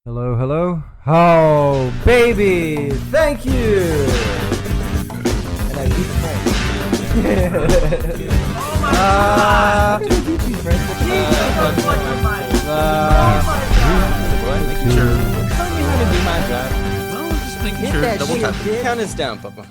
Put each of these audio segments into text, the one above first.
Hello, hello. Oh, baby! Thank you! And I beat Frank. Oh my god! I beat you, Frank. Jesus fucking Christ. Oh my god! What? Making sure. Tell me how to do my job. No, just making Hit sure. that Double shit, tap. kid. Count us down, Papa.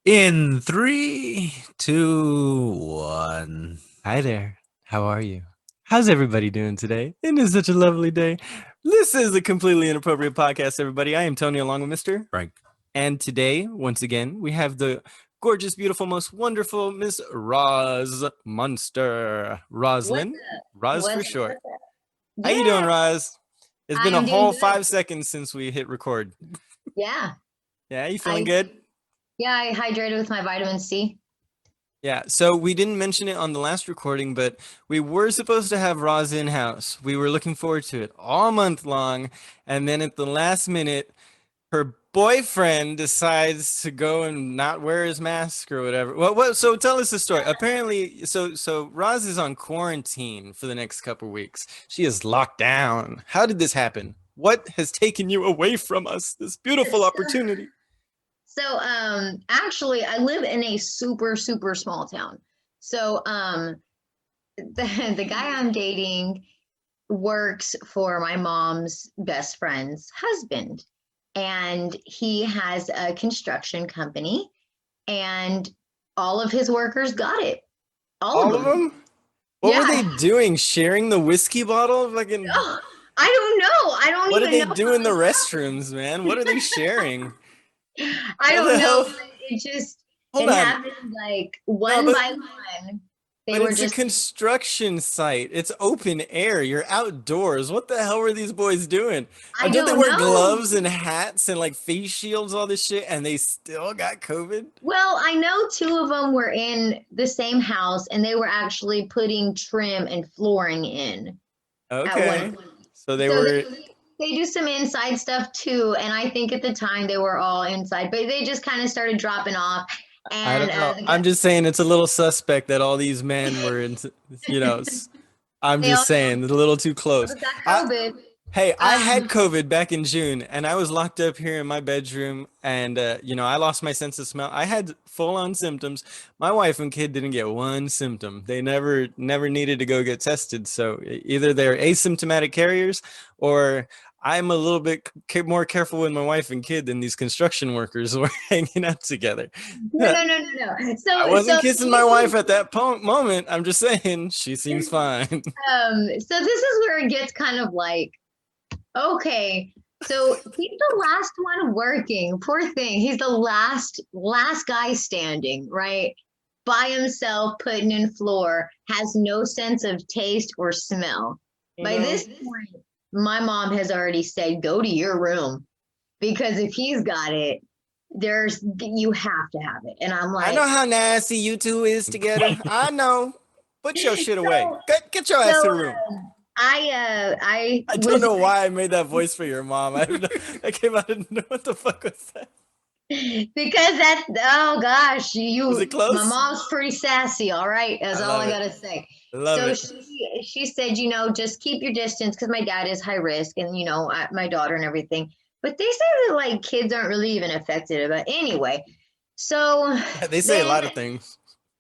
In 3, 2, 1. Hi there. How are you? How's everybody doing today? It is such a lovely day. This is a completely inappropriate podcast, everybody. I am Tony along with Mr. Frank. And today, once again, we have the gorgeous, beautiful, most wonderful Miss Rozzmonster. Roslyn. Roz for short. How you doing, Roz? It's been a I'm whole doing good. 5 seconds since we hit record. Yeah. Yeah, you feeling I- good? Yeah, I hydrated with my vitamin C. Yeah, so we didn't mention it on the last recording, but we were supposed to have Roz in-house. We were looking forward to it all month long, and then at the last minute, her boyfriend decides to go and not wear his mask or whatever. Well, so tell us the story. Apparently, so Roz is on quarantine for the next couple weeks. She is locked down. How did this happen? What has taken you away from us? This beautiful opportunity. So, actually, I live in a super, super small town. So, the guy I'm dating works for my mom's best friend's husband, and he has a construction company, and all of his workers got it. All of them? What were Yeah. they doing? Sharing the whiskey bottle? Fucking. Oh, I don't know. I don't What do even they know. do in the restrooms, man? What are they sharing? I What the don't know. hell? But it just Hold it on. happened like one but- by one. They But were it's just a construction site. It's open air. You're outdoors. What the hell were these boys doing? I Don't they don't wear know. gloves and hats and like face shields, all this shit, and they still got COVID? Well, I know two of them were in the same house and they were actually putting trim and flooring in at Okay. one point. So they So were. they do some inside stuff too, and I think at the time they were all inside, but they just kind of started dropping off. I And don't know. the I'm guy- just saying it's a little suspect that all these men were in, I'm They all- just saying, it's a little too close. got I- COVID. Hey, I Um, had COVID back in June and I was locked up here in my bedroom and I lost my sense of smell. I had full-on symptoms. My wife and kid didn't get one symptom. They never needed to go get tested. So either they're asymptomatic carriers or I'm a little bit more careful with my wife and kid than these construction workers who are hanging out together. No. So I wasn't so kissing my wife at that moment. I'm just saying she seems fine. So this is where it gets kind of like, okay, so he's the last one working. Poor thing. He's the last guy standing, right? By himself, putting in floor, has no sense of taste or smell. By this point, my mom has already said, go to your room. Because if he's got it, you have to have it. And I'm I like, know how nasty you two is together. I know. Put your shit away. Get your ass to the room. I I don't know why I made that voice for your mom. I came out of know what the fuck was that. Because oh gosh, Was it close? my mom's pretty sassy, all right. That's I all love I it. gotta say. Love So it. she said, just keep your distance because my dad is high risk and my daughter and everything. But they say that like kids aren't really even affected. But anyway, so They say a then- lot of things.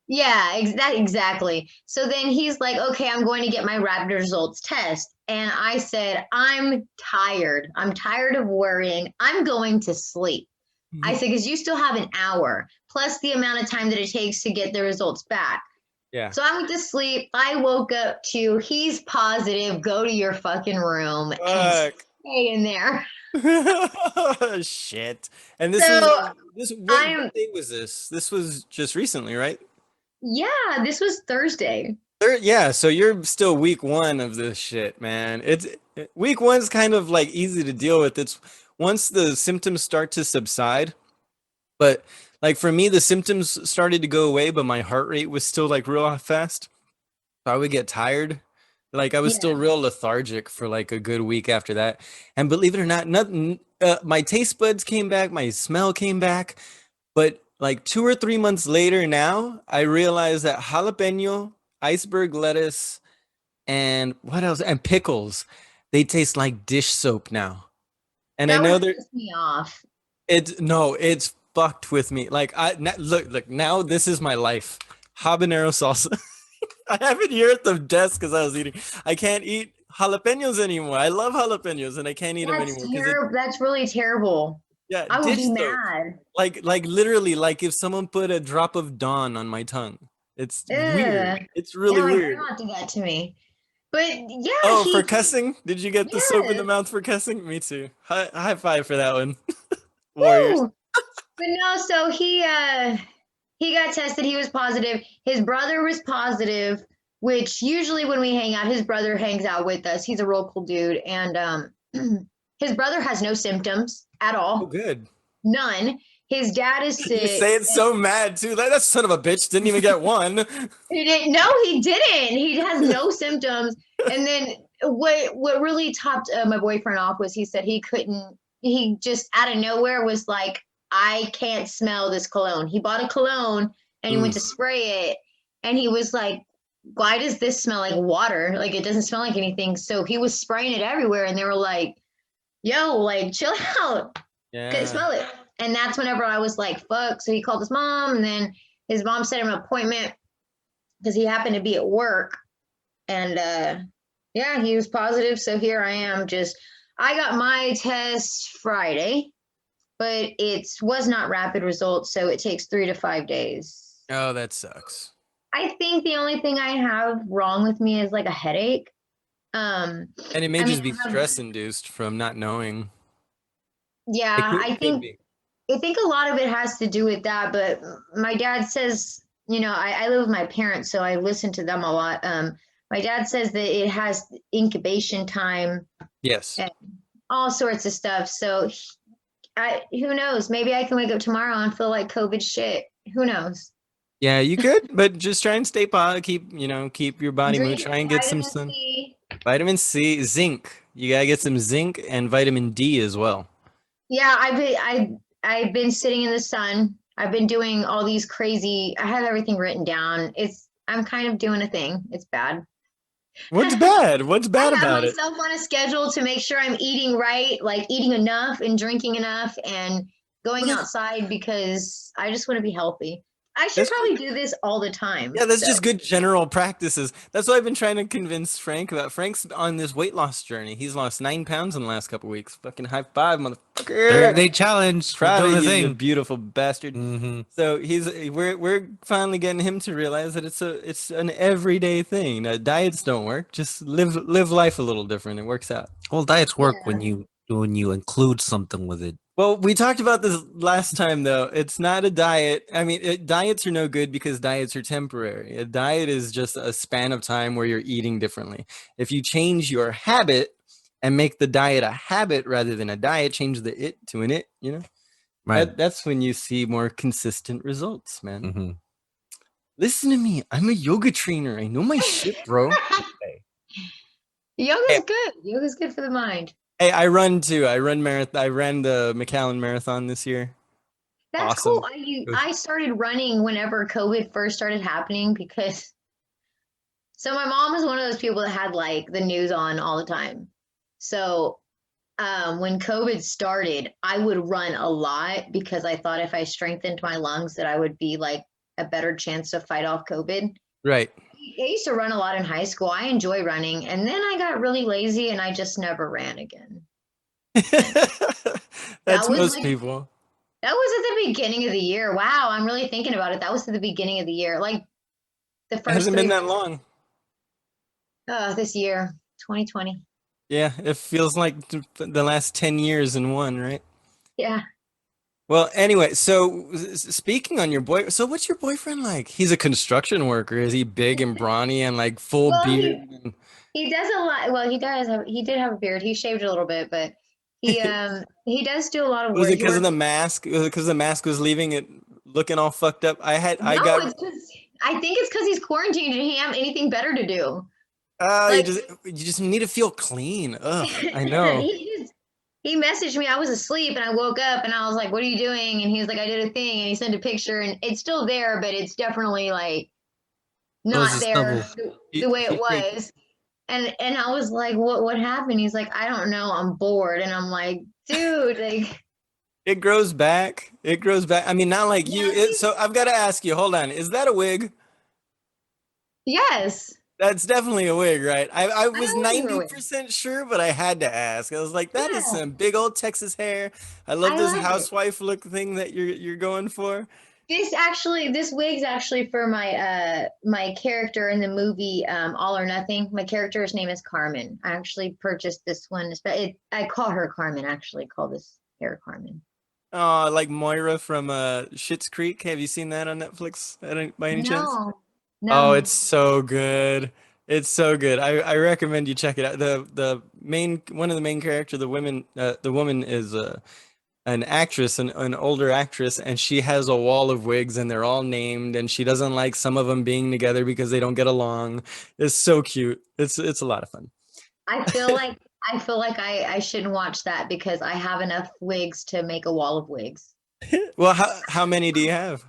yeah, exactly. So then he's like, okay, I'm going to get my rapid results test. And I said, I'm tired. I'm tired of worrying. I'm going to sleep. I said, because you still have an hour plus the amount of time that it takes to get the results back. Yeah. So I went to sleep. I woke up to, he's positive. Go to your fucking room and Fuck. stay in there. Shit. And this So, was what I'm- day was this? This was just recently, right? Yeah, this was Thursday. Yeah, so you're still week 1 of this shit, man. Week 1's kind of like easy to deal with. It's once the symptoms start to subside. But like for me, the symptoms started to go away, but my heart rate was still like real fast. So I would get tired. Like I was still real lethargic for like a good week after that. And believe it or not, nothing. My taste buds came back, my smell came back, but like 2 or 3 months later now, I realized that jalapeno, iceberg lettuce, and what else? And pickles, they taste like dish soap now. And I That know would there piss me off. it's fucked with me. Like look, now this is my life. Habanero salsa. I have it here at the desk because I was eating. I can't eat jalapenos anymore. I love jalapenos and I can't eat them That's anymore because terrible. That's really terrible. yeah, I would dish be soap. mad. Like literally, like if someone put a drop of Dawn on my tongue. It's weird. Ugh. It's Yeah, really my weird. grandma did that to me. But yeah, Oh, for cussing? Did you get the soap in the yes. mouth for cussing? Me too. High five for that one. Warriors. Woo. But no, so he got tested, he was positive. His brother was positive, which usually when we hang out, his brother hangs out with us. He's a real cool dude. And his brother has no symptoms at Oh, all. good. None. His dad is You sick. say it so mad too. Like, that son of a bitch didn't even get one. He didn't. No, he didn't. He has no symptoms. And then what really topped my boyfriend off was he said he couldn't. He just out of nowhere was like, I can't smell this cologne. He bought a cologne and he went to spray it, and he was like, why does this smell like water? Like it doesn't smell like anything. So he was spraying it everywhere, and they were like, yo, like chill out. Couldn't Yeah. smell it. And that's whenever I was like, fuck. So he called his mom, and then his mom set him an appointment because he happened to be at work. And yeah, he was positive. So here I am. I got my test Friday, but it was not rapid results. So it takes 3 to 5 days. Oh, that sucks. I think the only thing I have wrong with me is like a headache. And it may I mean, just be stress induced from not knowing. yeah, It could be. I think a lot of it has to do with that, but my dad says, I live with my parents, so I listen to them a lot. My dad says that it has incubation time Yes. and all sorts of stuff. So who knows? Maybe I can wake up tomorrow and feel like COVID shit. Who knows? Yeah, you could, but just try and stay positive. Keep your body moving. Drink Try and get some vitamin sun. C. Vitamin C, zinc. You gotta get some zinc and vitamin D as well. Yeah, I've been sitting in the sun. I've been doing all these crazy. I have everything written down. I'm kind of doing a thing. It's bad. What's bad? What's bad I have about it? myself on a schedule to make sure I'm eating right, like eating enough and drinking enough and going outside because I just want to be healthy. I should That's probably do this all the time. Yeah, that's So. just good general practices. That's what I've been trying to convince Frank about. Frank's on this weight loss journey. He's lost 9 pounds in the last couple weeks. Fucking high five, motherfucker! They challenge. We're Proud doing of the you, you thing. beautiful bastard. Mm-hmm. So we're finally getting him to realize that it's an everyday thing. Diets don't work. Just live life a little different. It works out. Well, diets work Yeah. when you include something with it. Well, we talked about this last time, though. It's not a diet. I mean, diets are no good because diets are temporary. A diet is just a span of time where you're eating differently. If you change your habit and make the diet a habit rather than a diet, change the it to an it, Right. that's when you see more consistent results, man. Mm-hmm. Listen to me. I'm a yoga trainer. I know my shit, bro. Yoga's good. Yoga's good for the mind. Hey, I run too. I ran the McAllen Marathon this year. That's Awesome. cool. I started running whenever COVID first started happening because so my mom was one of those people that had like the news on all the time. So when COVID started, I would run a lot because I thought if I strengthened my lungs that I would be like a better chance to fight off COVID. Right. I used to run a lot in high school. I enjoy running. And then I got really lazy and I just never ran again. That's was most like- people. That was at the beginning of the year. Wow, I'm really thinking about it. That was at the beginning of the year. Like the It first hasn't been 3 that long. this year, 2020. Yeah, it feels like the last 10 years in one, right? Yeah. Well, anyway, so speaking on your boy, so what's your boyfriend like? He's a construction worker. Is he big and brawny and like full Well, beard? He does a lot. Well, he did have a beard. He shaved a little bit, but he does do a lot of work. Was it He because of works- the mask? Was it because the mask was leaving it looking all fucked up? I No, got it's 'cause- I think it's because he's quarantined and he have anything better to do. oh, like- you just need to feel clean. Ugh, I know. He messaged me. I was asleep and I woke up and I was like, "What are you doing?" And he was like, "I did a thing." And he sent a picture and it's still there, but it's definitely like not a there stubble. the way it He faked was. and I was like, what happened? He's like, I don't know, I'm bored. And I'm like, dude, like, It grows back. It grows back. I mean, not like you. yeah, So I've got to ask you. Hold on. Is that a wig? yes. That's definitely a wig, right? I I was always wear wigs. 90% sure, but I had to ask. I was like, that is Yeah, some big old Texas hair. I love I this like it. housewife look thing that you're going for. This wig's actually for my character in the movie All or Nothing. My character's name is Carmen. I actually purchased this one. I call her Carmen. Actually, call this hair Carmen. Oh, like Moira from Schitt's Creek. Have you seen that on Netflix by any chance? No, Oh, no. it's so good. It's so good. I recommend you check it out. The main one of the main character, the woman is an actress, an older actress, and she has a wall of wigs, and they're all named, and she doesn't like some of them being together because they don't get along. It's so cute. It's a lot of fun. I feel like I shouldn't watch that because I have enough wigs to make a wall of wigs. Well, how many do you have?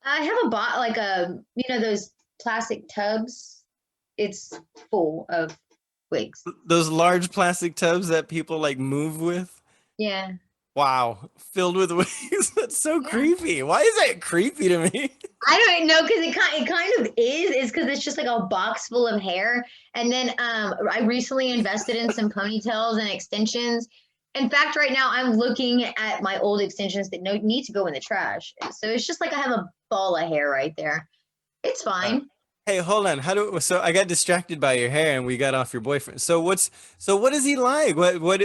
I have a bot like a those plastic tubs. It's full of wigs. Those large plastic tubs that people like move with? Yeah. Wow, filled with wigs. That's so Yeah. creepy. Why is that creepy to me? I don't know because it kind of is. It's because it's just like a box full of hair. And then I recently invested in some ponytails and extensions. In fact, right now I'm looking at my old extensions that need to go in the trash. So it's just like I have a ball of hair right there. It's Uh, fine. hey, hold on. So I got distracted by your hair and we got off your boyfriend. So what is he like?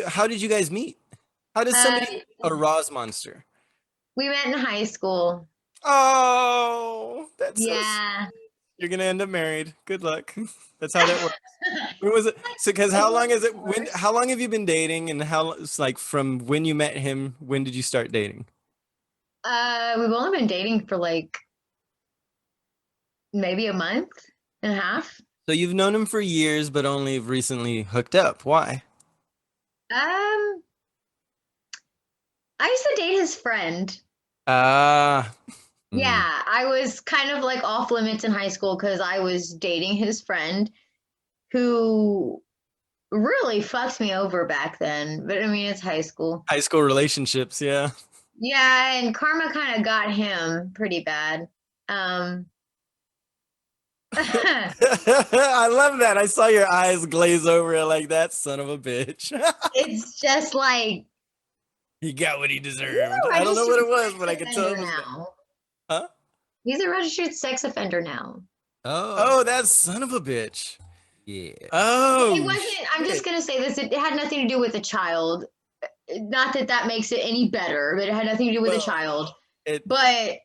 How did you guys meet? How does Uh, somebody a Rozzmonster? we met in high school. Oh, that's so Yeah. you're gonna end up married. Good luck. That's how that works. When was it? So, because how long is it? How long have you been dating, and how it's like from when you met him? When did you start dating? We've only been dating for like maybe a month and a half. So you've known him for years, but only recently hooked up. Why? Um, I used to date his friend. Ah, mm, Yeah, I was kind of like off limits in high school because I was dating his friend who really fucked me over back then. But I mean, it's high school. high school relationships. Yeah. Yeah, and karma kind of got him pretty bad. Um, I love that. I saw your eyes glaze over it like that son of a bitch. it's just like He got what he he's deserved. a I don't know what registered it was, but I sex could tell it offender was bad. now. Huh? He's a registered sex offender now. Oh, that son of a bitch. Yeah. It Oh, wasn't, I'm just shit. going to say this, it had nothing to do with a child. Not that that makes it any better, but it had nothing to do with a Well, child. it But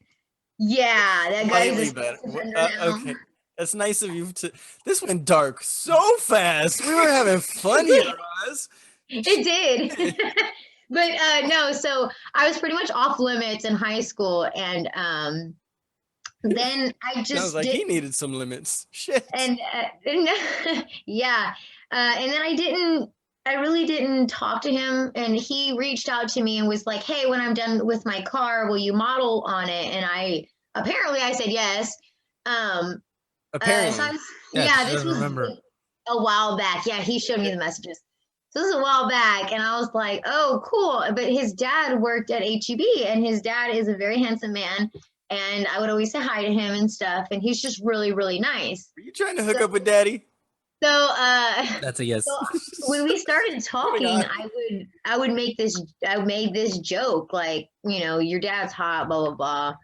yeah, that guy's a slightly sex better. offender now. Okay. That's nice of you to. This went dark so fast. We were having fun here, Roz. It did. Shit. But no, so I was pretty much off limits in high school. And then I Sounds just like did. he needed some limits. Shit. And yeah. And then I really didn't talk to him. And he reached out to me and was like, hey, when I'm done with my car, will you model on it? And apparently I said yes. Um, so I Apparently. was, Yeah, yeah, she this doesn't was remember. a while back. Yeah, he showed me the messages. So this is a while back, and I was like, oh, cool. But his dad worked at HEB, and his dad is a very handsome man. And I would always say hi to him and stuff. And he's just really, really nice. Were you trying to hook So, up with Daddy? so, That's a yes. so when we started Moving talking, on. I would I made this joke like, your dad's hot, blah, blah, blah.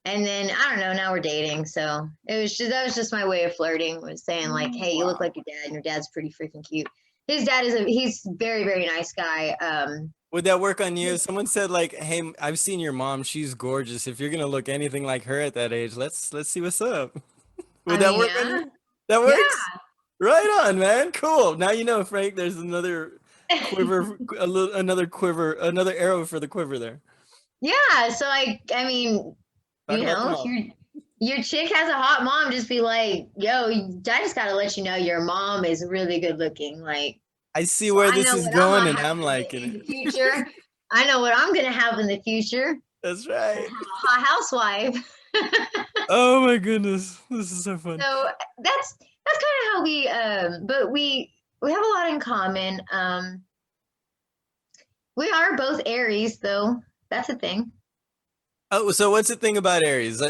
And then I don't know, now we're dating. So that was just my way of flirting, was saying like, hey, you look Wow. like your dad, and your dad's pretty freaking cute. His dad he's very, very nice guy. Would that work on you? Someone said like, "Hey, I've seen your mom. She's gorgeous. If you're gonna look anything like her at that age, let's see what's up." I Would that mean, work on you? yeah, That works. yeah. Right on, man. Cool. Now you know, Frank. There's another quiver, another quiver, another arrow for the quiver there. Yeah. So I mean, Talk about the if mom. your chick has a hot mom, just be like, yo, I just gotta let you know your mom is really good looking. Like, I see so where I this know is what I'm going, gonna and have I'm liking in the it. future. I know what I'm gonna have in the future. That's I'm right. gonna have a hot housewife. Oh my goodness, this is so fun. So that's kind of how we but we have a lot in common. We are both Aries, though. That's a thing. Oh, so what's the thing about Aries?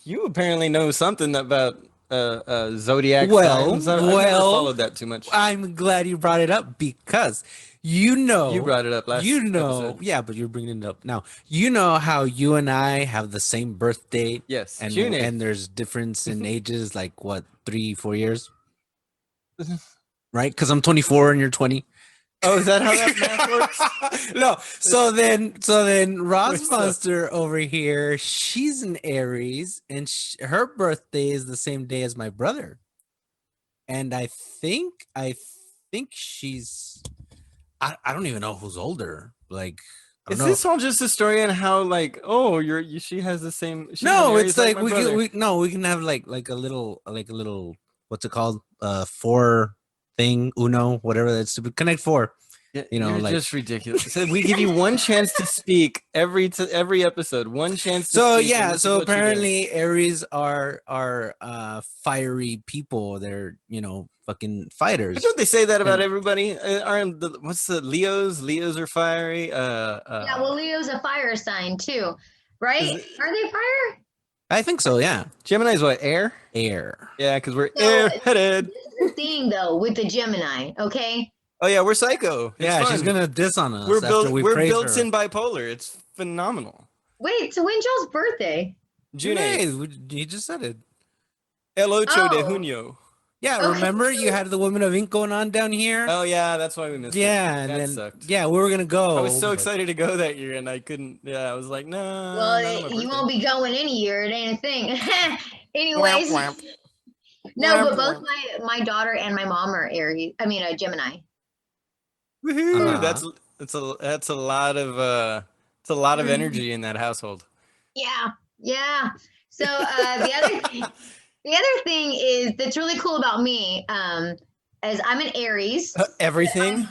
You apparently know something about zodiac signs. I've never followed that too much. I'm glad you brought it up because you brought it up last episode. Yeah, but you're bringing it up now. You know how you and I have the same birthday. Yes, and June 8th. and there's difference in ages, like what, 3-4 years, right? Because I'm 24 and you're 20. Oh, is that how that math works? No. So then Rozzmonster over here, she's an Aries, and her birthday is the same day as my brother. And I think she's, I don't even know who's older. Like, is this all just a story on how, like, oh, she has the same? No, it's like my brother. we can have like a little what's it called? 4 thing, Uno, whatever that's stupid. Connect 4. Yeah, you know, you're like, just ridiculous. So we give you one chance to speak every episode. One chance. So speak, yeah, so apparently Aries are fiery people. They're, fucking fighters. But don't they say that about everybody? Aren't what's the Leos? Leos are fiery. Yeah, well, Leo's a fire sign too, right? Are they fire? I think so. Yeah. Gemini's what? Air. Yeah, because we're air-headed. This is the thing, though, with the Gemini. Okay. Oh yeah, we're psycho. It's she's fun. gonna diss on us. We're built. We We're praise built her. in bipolar. It's phenomenal. Wait, so when's y'all's birthday? June 8th. You just said it. El Ocho de Oh. Junio. Yeah, Okay. remember you had the Women of Ink going on down here? Oh yeah, that's why we missed it. Yeah, and that then sucked. yeah, we were gonna go. I was so but- excited to go that year, and I couldn't. Yeah, I was like, no. Well, you won't be going any year. It ain't a thing. Anyways, no, but both my daughter and my mom are Aries. I mean, Gemini. Woohoo! Uh-huh. That's a lot of it's a lot of energy in that household. Yeah. So the other thing is that's really cool about me, is I'm an Aries. Everything.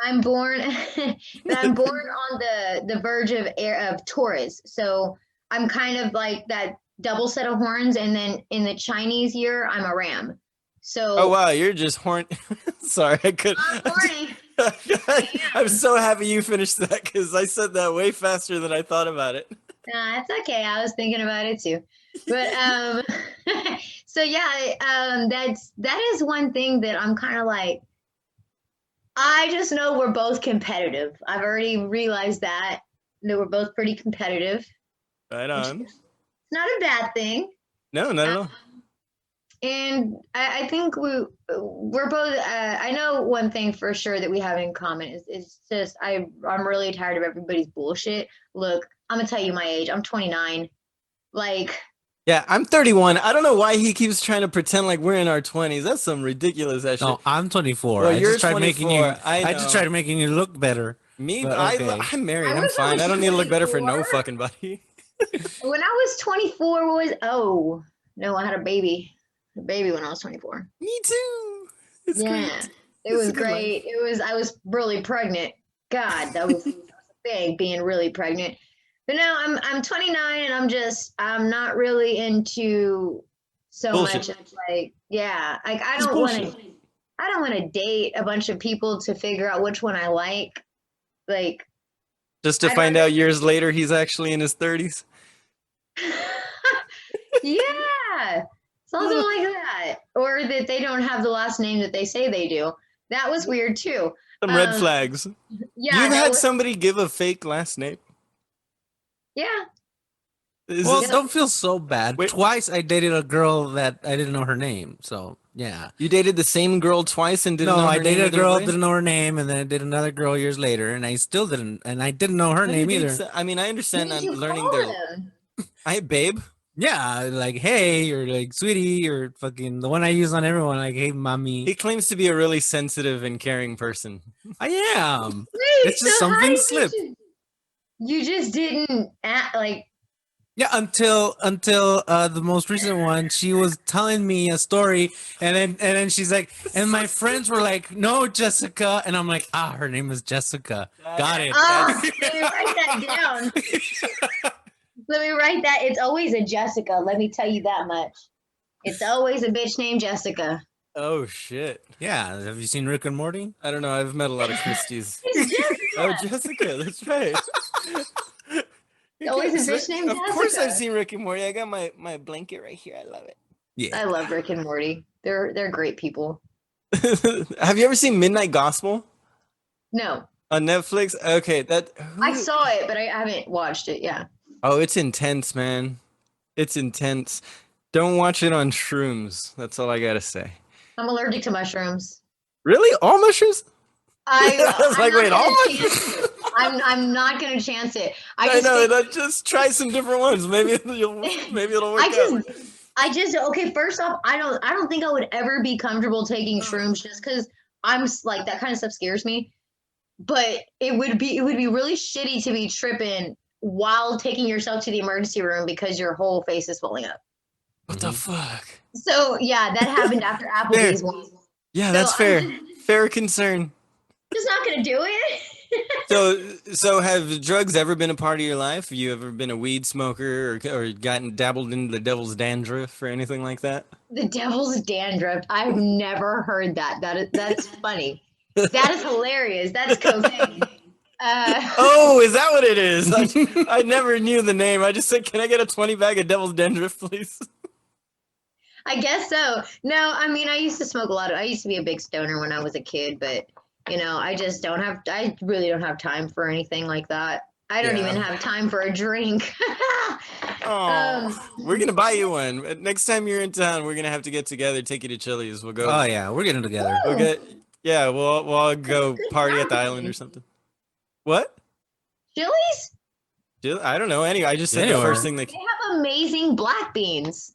I'm born I'm born on the verge of Taurus. So I'm kind of like that double set of horns, and then in the Chinese year I'm a ram. So Oh wow, you're just horny. Sorry, I could. I'm horny. I'm so happy you finished that because I said that way faster than I thought about it. Nah, it's okay. I was thinking about it too. But so yeah, that is one thing that I'm kind of like, I just know we're both competitive. I've already realized that we're both pretty competitive. Right on. It's not a bad thing. No, not at all. And I think we're both. I know one thing for sure that we have in common is just I'm really tired of everybody's bullshit. Look, I'm gonna tell you my age. I'm 29. Like. Yeah, I'm 31. I don't know why he keeps trying to pretend like we're in our 20s. That's some ridiculous ass shit. No, I'm 24. Well, I you're just tried 24. I just tried making you look better. Me, But okay. I'm married. I I'm was fine. only I don't need to look better for no 24. fucking body. When I was 24, I had a baby when I was 24. Me too. It's Yeah, great. it was a good great. I was really pregnant. God, that was big, being really pregnant. But now I'm 29, and I'm not really into so Bullshit. much of like, yeah, like I It's don't want bullshit. to I don't want to date a bunch of people to figure out which one I like. Like, Just to I find don't- out years later he's actually in his 30s. yeah, something like that, or that they don't have the last name that they say they do. That was weird too. Some red flags. Yeah, You've that had was- somebody give a fake last name. Yeah, Well, this- don't feel so bad. Wait. Twice I dated a girl that I didn't know her name. So yeah. you dated the same girl twice and didn't No, know her I dated name a either girl, way? didn't know her name, and then I did another girl years later, and I still didn't, and I didn't know her How do you name date either. I mean, I understand What I'm did you learning call their. them? Hi, babe. Yeah, like hey, or like sweetie, or fucking the one I use on everyone, like hey, mommy. He claims to be a really sensitive and caring person. I am. Wait, It's just so how something did you slipped. You just didn't act like. Yeah, until the most recent one, she was telling me a story, and then she's like, and my friends were like, no, Jessica, and I'm like, her name is Jessica. Got it. Oh, let me write that down. Let me write that. It's always a Jessica. Let me tell you that much. It's always a bitch named Jessica. Oh shit! Yeah, have you seen Rick and Morty? I don't know. I've met a lot of Christies. It's Jessica. Oh, Jessica, that's right. You Always can't a bitch say- named Of course, I've Jessica. seen Rick and Morty. I got my blanket right here. I love Yeah. I love Rick and Morty. They're great people. it. Have you ever seen Midnight Gospel No, on Netflix? Okay, I saw it, but I haven't watched it. Yeah. Oh, it's intense, man. It's intense. Don't watch it on shrooms. That's all I gotta say. I'm allergic to mushrooms. Really? All mushrooms? I was I'm like, not wait, gonna all chance it. I'm not gonna chance it. I I just know. think, Just try some different ones. Maybe it'll work out. I just okay. First off, I don't think I would ever be comfortable taking shrooms just because like that kind of stuff scares me. But it would be really shitty to be tripping while taking yourself to the emergency room because your whole face is swelling up. What the fuck? So yeah, that happened after Applebee's once. Yeah, So that's fair. I'm Fair concern. just not gonna do it. So have drugs ever been a part of your life? Have you ever been a weed smoker or gotten dabbled into the devil's dandruff or anything like that? The devil's dandruff. I've never heard that. That's funny. That is hilarious. That is cocaine. Oh, is that what it is? I never knew the name. I just said, can I get a 20 bag of devil's dandruff, please? I guess so. No, I mean, I used to smoke a lot. I used to be a big stoner when I was a kid, but I just don't have. I really don't have time for anything like that. I don't Yeah. even have time for a drink. Oh, we're gonna buy you one. Next time you're in town, we're gonna have to get together, take you to Chili's. We'll go. Oh yeah, we're getting together. We'll get. Yeah, we'll all go Good party at the time. island or something. What? Chili's? I don't know. Anyway, I just said Anywhere. the first thing that They have amazing black beans.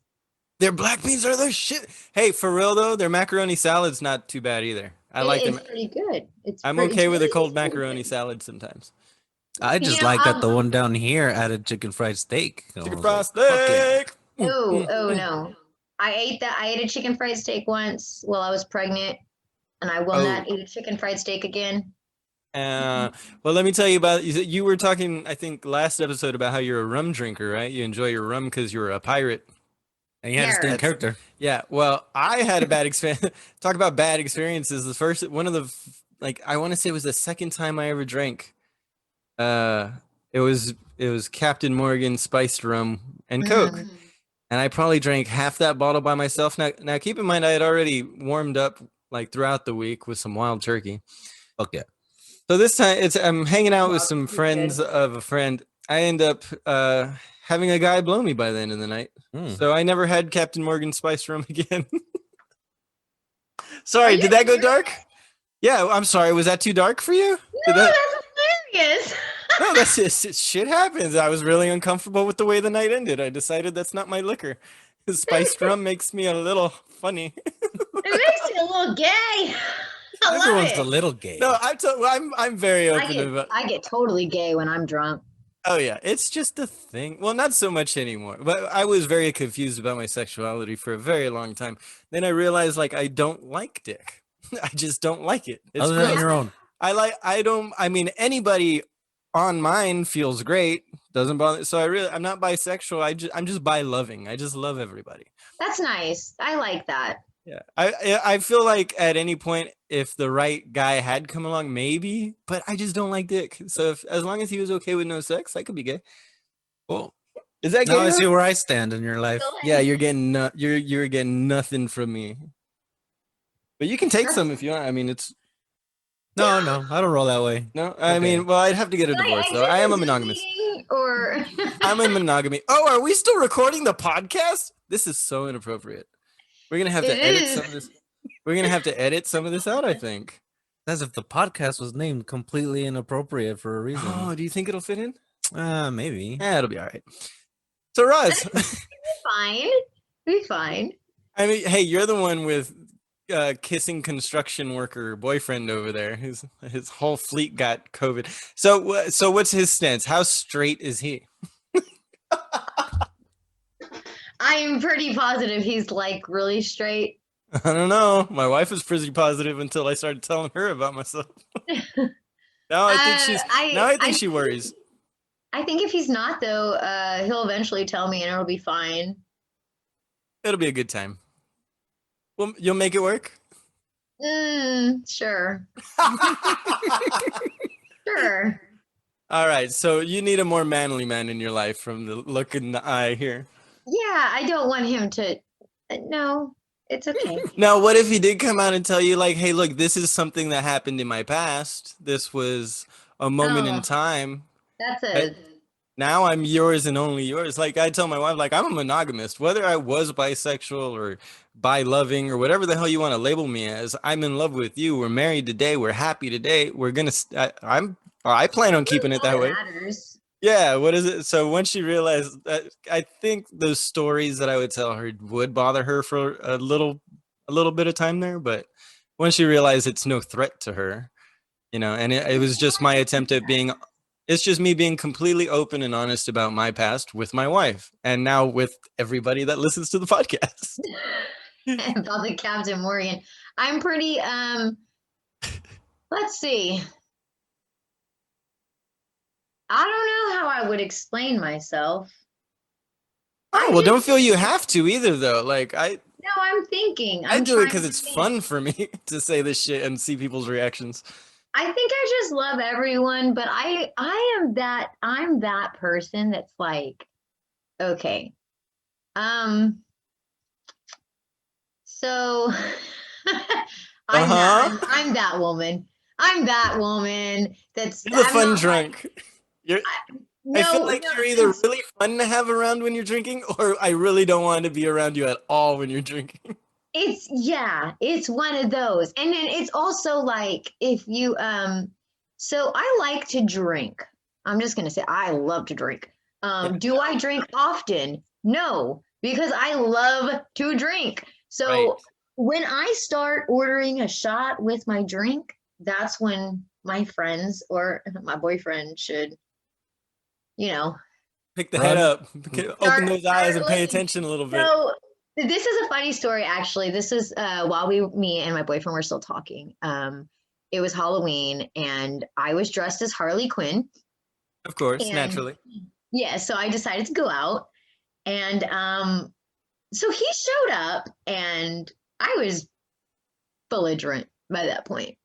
their black beans are their shit. Hey, for real though, their macaroni salad's not too bad either. I like them. It's pretty good. I'm okay with a cold macaroni salad sometimes. I just know, like that the one down here added chicken fried steak. I Chicken was fried like, fuck yeah. steak. Oh no. I ate that. I ate a chicken fried steak once while I was pregnant, and I will Oh. not eat a chicken fried steak again. Well, let me tell you about. You were talking, I think, last episode about how you're a rum drinker, right? You enjoy your rum because you're a pirate. And you had to stay in Yeah. character. Yeah. Well, I had a bad experience. Talk about bad experiences. The first one of the I want to say it was the second time I ever drank. It was Captain Morgan spiced rum and Coke. Mhm. And I probably drank half that bottle by myself. Now keep in mind I had already warmed up like throughout the week with some wild turkey. Fuck yeah. So this time I'm hanging out with Wild some turkey's friends good. of a friend. I end up having a guy blow me by the end of the night. Mm. So I never had Captain Morgan spice rum again. Are Sorry, you did that go serious? dark? Yeah, I'm sorry. Was that too dark for you? No, Did that- that's hilarious. No, that's just shit happens. I was really uncomfortable with the way the night ended. I decided that's not my liquor. Spiced rum makes me a little funny. It makes you a little gay. I love Everyone's it. a little gay. No, I'm very open about. I get totally gay when I'm drunk. Oh yeah, it's just a thing. Well, not so much anymore. But I was very confused about my sexuality for a very long time. Then I realized like I don't like dick. I just don't like it. It's Other than gross. your own. I mean anybody on mine feels great. Doesn't bother. So I'm not bisexual. I'm just bi loving. I just love everybody. That's nice. I like that. Yeah. I feel like at any point if the right guy had come along, maybe, but I just don't like dick. So as long as he was okay with no sex, I could be gay. Well, Is that gay? now I though? see where I stand in your life. Yeah, you're getting nothing from me. But you can take some if you want. I mean, it's No, I don't roll that way. no. I Okay. mean, well, I'd have to get a Can divorce though. exit I am a this monogamous. meeting, Or I'm in monogamy. Oh, are we still recording the podcast? This is so inappropriate. We're gonna have to It edit is. some of this. We're gonna have to edit some of this out, I think. As if the podcast was named completely inappropriate for a reason. Oh, do you think it'll fit in? Maybe. Yeah, it'll be all right. So, Roz, fine. Be fine. I mean, hey, you're the one with kissing construction worker boyfriend over there. His whole fleet got COVID. So what's his stance? How straight is he? I'm pretty positive he's like really straight. I don't know. My wife was pretty positive until I started telling her about myself. Now I think she worries. I think if he's not though, he'll eventually tell me and it'll be fine. It'll be a good time. Well, you'll make it work. Sure. Sure. All right. So you need a more manly man in your life from the look in the eye here. Yeah, I don't want him to. No, it's okay. Now, what if he did come out and tell you, like, hey, look, this is something that happened in my past. This was a moment in Oh, time. that's But a. now I'm yours and only yours. Like I tell my wife, like I'm a monogamist. Whether I was bisexual or bi loving or whatever the hell you want to label me as, I'm in love with you. We're married today. We're happy today. We're gonna. I plan on keeping it All that that way. matters. Yeah. What is it? So once she realized that, I think those stories that I would tell her would bother her for a little bit of time there. But once she realized it's no threat to her, and it was just my attempt at being, it's just me being completely open and honest about my past with my wife and now with everybody that listens to the podcast. About the Captain Morgan. I'm pretty. Let's see. I don't know how I would explain myself. Oh, well, don't feel you have to either, though. Like No, I'm thinking. I I'm do it trying because to it's think. fun for me to say this shit and see people's reactions. I think I just love everyone, but I'm that person that's like, okay. So I'm that woman. I'm that woman that's You're the I'm fun not like drunk. You're. I feel no, like no, you're either it's really fun to have around when you're drinking, or I really don't want to be around you at all when you're drinking. it's yeah, it's one of those. And then it's also like if you so I like to drink. I'm just gonna say I love to drink. Yeah, Do I drink often? No, because I love to drink. right. So when I start ordering a shot with my drink, that's when my friends or my boyfriend should, you know, Pick the head Run. up, open those eyes, start and pay looking. attention a little bit. So this is a funny story, actually. This is while me and my boyfriend were still talking. It was Halloween, and I was dressed as Harley Quinn, Of course, and naturally. yeah, so I decided to go out, and so he showed up, and I was belligerent by that point.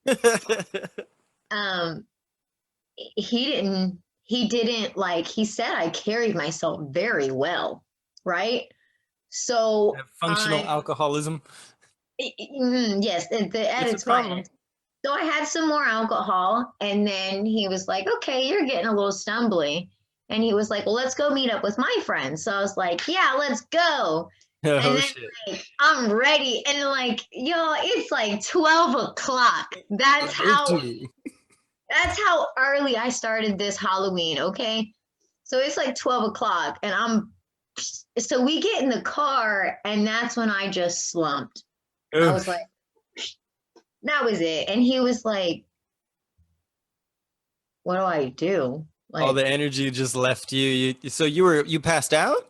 Um, he didn't like. He said I carried myself very well, right? So Have functional alcoholism. yes, at It's a its problem. finest. So I had some more alcohol, and then he was like, "Okay, you're getting a little stumbly," and he was like, "Well, let's go meet up with my friends." So I was like, "Yeah, let's go." And Oh then shit. like I'm ready, and like yo, it's like 12 o'clock. That's how early I started this Halloween. Okay, so it's like 12 o'clock, and so we get in the car, and that's when I just slumped. I was Oof. like, that was it. And he was like, what do I do? All Like, the energy just left you. So you passed out?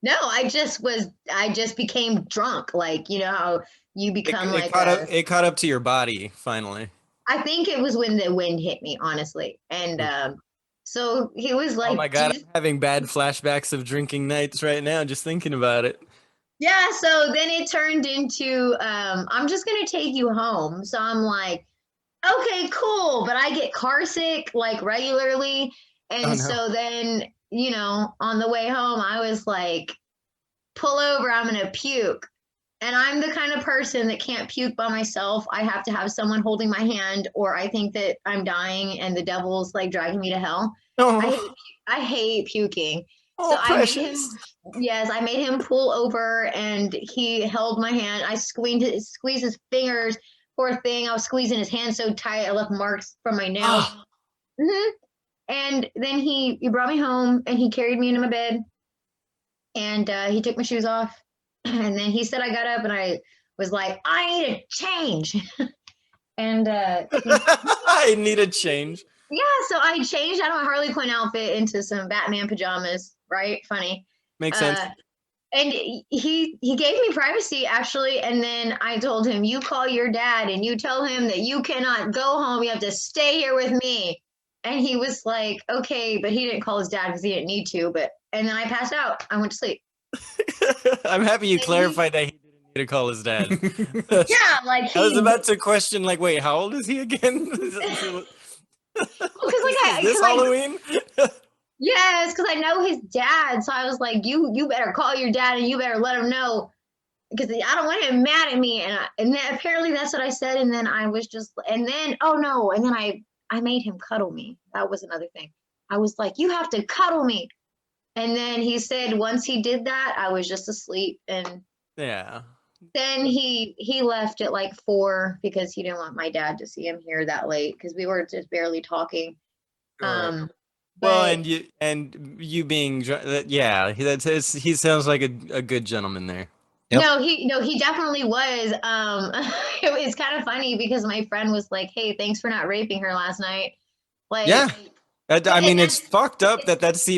no, I just became drunk. Like, you know how you become It like caught up. It caught up to your body finally. I think it was when the wind hit me, honestly. And Oof. so he was Oh my like, god, I'm having bad flashbacks of drinking nights right now just thinking about it. yeah. So then it turned into, I'm just going to take you home. So I'm like, okay, cool. But I get car sick like regularly. Oh And no. so then, on the way home, I was like, pull over, I'm going to puke. And I'm the kind of person that can't puke by myself. I have to have someone holding my hand, or I think that I'm dying and the devil's like dragging me to hell. I hate, Oh, I hate puking. So oh, I made him, precious. yes, I made him pull over, and he held my hand. I squeezed his fingers. Poor thing. I was squeezing his hand so tight. I left marks from my nails. Ah, Hmm. And then he brought me home, and he carried me into my bed, and he took my shoes off. And then he said I got up, and I was like, I need a change. And I need a change. yeah, so I changed out of my Harley Quinn outfit into some Batman pajamas, right? Funny. Makes sense. Uh, and he gave me privacy, actually. And then I told him, you call your dad and you tell him that you cannot go home. You have to stay here with me. And he was like, okay, but he didn't call his dad because he didn't need to. And then I passed out. I went to sleep. I'm happy you And clarified that he didn't to call his dad. Yeah, like I was he, about to question, like, wait, how old is he again? because like Is this because I Halloween? yes, because I know his dad, so I was like, you better call your dad and you better let him know because I don't want him mad at me. And then apparently that's what I said, and then I was just, and then oh no, and then I made him cuddle me. That was another thing. I was like, you have to cuddle me, and then he said once he did that, I was just asleep, and Yeah. then he left at like 4 because he didn't want my dad to see him here that late because we were just barely talking. Sure. Um, Well, but and you being yeah, he sounds like a good gentleman there. Yep. no, he definitely was. It's kind of funny because my friend was like, "Hey, thanks for not raping her last night." Like, Yeah. I mean, and it's fucked up that's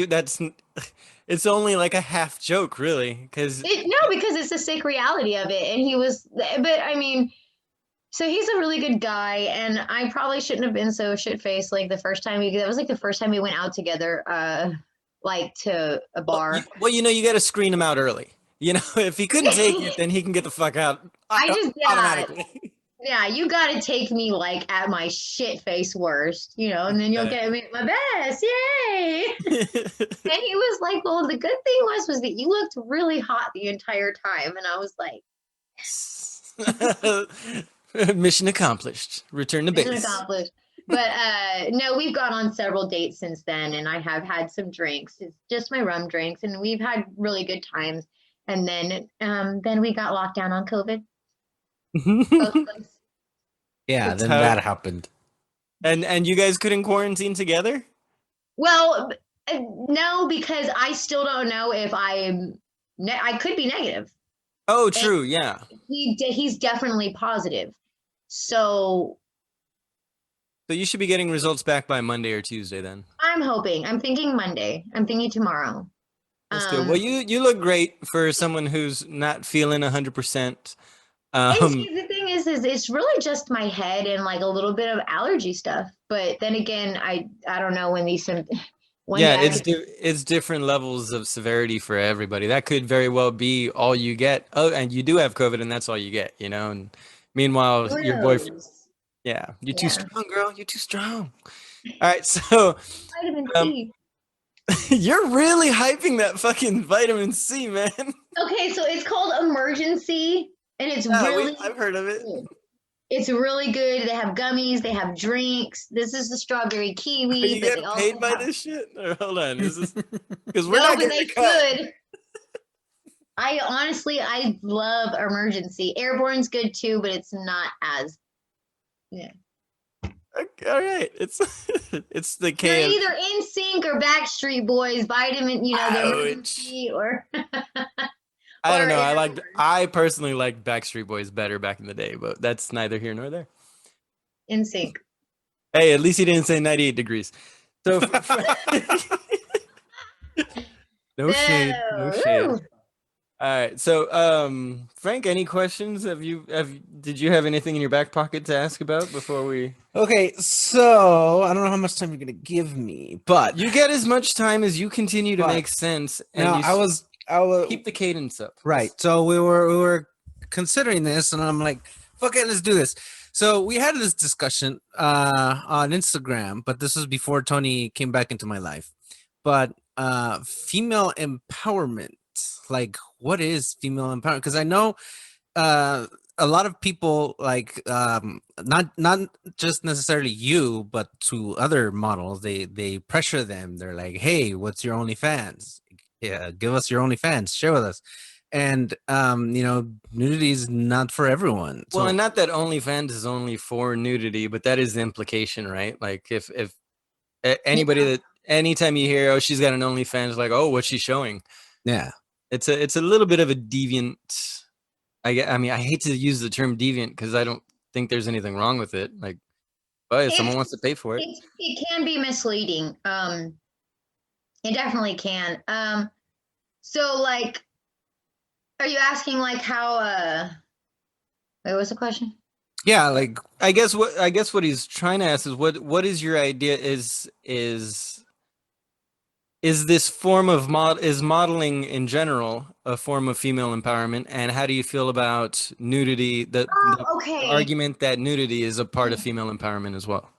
it's only like a half joke, really, because no, because it's the sick reality of it. And he was, but I mean, so he's a really good guy, and I probably shouldn't have been so shit faced like the first time that was like the first time we went out together, like to a bar. well, you got to screen him out early. You know, if he couldn't take it, then he can get the fuck out I just automatically. yeah, you got to take me like at my shit face worst, and then you'll get me at my best. Yay! And he was like, "Well, the good thing was that you looked really hot the entire time," and I was like, Mission accomplished. Return to "Mission base. accomplished." But no, we've gone on several dates since then, and I have had some drinks. It's just my rum drinks, and we've had really good times. And then we got locked down on COVID. Both of us. Yeah, That's then how- that happened. And you guys couldn't quarantine together? Well, no, because I still don't know if I could be negative. Oh, true. Yeah. He's definitely positive. So So you should be getting results back by Monday or Tuesday then. I'm thinking Monday. I'm thinking tomorrow. That's good. Well, you look great for someone who's not feeling 100%. And see, the thing is it's really just my head and like a little bit of allergy stuff. But then again, I don't know when these when Yeah, that it's different levels of severity for everybody. That could very well be all you get. Oh, and you do have COVID, and that's all you get. And meanwhile, who your boyfriend. knows? Yeah, you're too Yeah. strong, girl. You're too strong. All right, so Vitamin um, C. you're really hyping that fucking vitamin C, man. Okay, so it's called Emergency, and it's Yeah, really I've heard of it. good. It's really good. They have gummies, they have drinks. This is the strawberry Are kiwi, you but they getting also paid by have this shit? Or hold on, is this because we're no, not but getting they a cut? could. I love Emergency. Airborne's good too, but it's not as yeah. Okay, all right, it's it's the You're K. either in sync or Backstreet Boys, vitamin, the Ouch. Emergency or I don't or know. Airborne. I personally liked Backstreet Boys better back in the day, but that's neither here nor there. In sync. Hey, at least he didn't say 98 degrees. So no shade, no shade. Woo. All right. So Frank, any questions? Did you have anything in your back pocket to ask about before we Okay, so I don't know how much time you're gonna give me, but You get as much time as you continue to But- make sense and now you I was keep the cadence up. right. So we were considering this, and I'm like, fuck it, let's do this. So we had this discussion on Instagram, but this was before Tony came back into my life. But female empowerment, like, what is female empowerment? Because I know a lot of people, like, not just necessarily you, but to other models, they pressure them. They're like, hey, what's your OnlyFans? Yeah, give us your OnlyFans, share with us. And nudity is not for everyone. Well, So and not that OnlyFans is only for nudity, but that is the implication, right? Like if anybody that anytime you hear, oh, she's got an OnlyFans, like, oh, what's she showing? yeah. It's a little bit of a deviant. I mean, I hate to use the term deviant because I don't think there's anything wrong with it. Like, but if someone wants to pay for it, It can be misleading. It definitely can. So like, are you asking like how? Wait, what's the question? Yeah, like, I guess what he's trying to ask is what is your idea is is this form of is modeling in general a form of female empowerment? And how do you feel about nudity? The Oh, okay. argument that nudity is a part of female empowerment as well.